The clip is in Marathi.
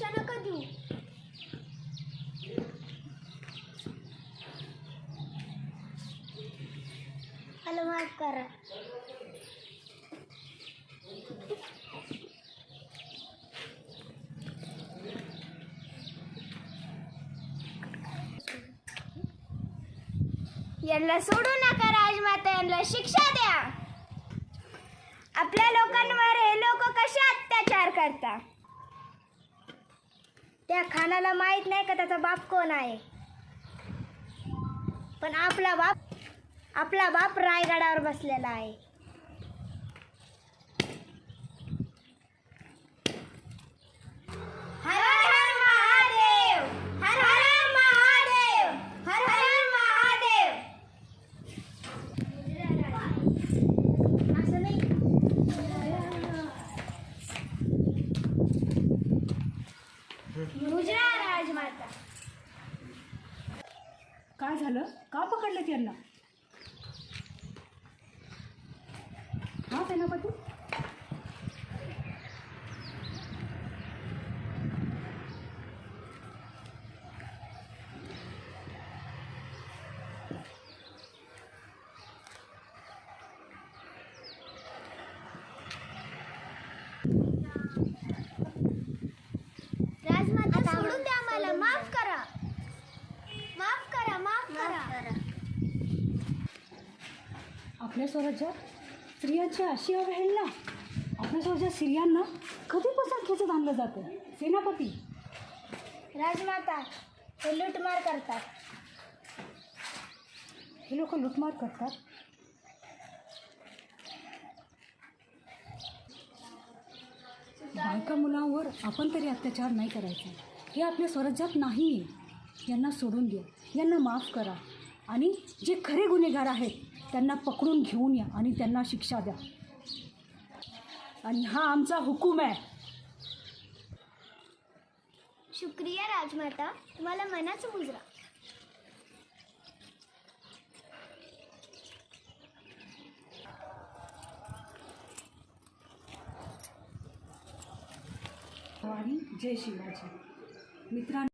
शिक्षा नका देऊ. मला माफ करा. यांना सोडू नका राजमाता, यांना शिक्षा द्या. आपल्या लोकांवर हे लोक कसे अत्याचार करतात. त्या खानाला माहित नाही का त्याचा बाप कोण आहे, पण आपला बाप रायगडावर बसलेला आहे. हर हर महादेव, हर हर महादेव, हर हर महादेव. असं नाही. मुजरा राजमाता. काय झालं? का पकडलं त्यांना? हा सेनापती, राजमाता सोडून द्या मला. माफ करा, माफ करा, माफ करा. आपल्या स्वराज्यात स्त्रियांची अशी अवहेलना. आपल्या स्वराज्यात स्त्रियांना कधीपासून खेचत आणलं जातं? सेनापती, राजमाता हे लूटमार करतात. हे लोक लुटमार करतात. बायका मुलांवर आपण तरी अत्याचार नाही करायचा. हे आपल्या स्वराज्यात नाही आहे. यांना सोडून द्या, यांना माफ करा आणि जे खरे गुन्हेगार आहेत त्यांना पकडून घेऊन या आणि त्यांना शिक्षा द्या. आणि हा आमचा हुकूम आहे. शुक्रिया राजमाता, तुम्हाला मनाचं मुजरा. आणि जय शिवाजी. मित्रांनो,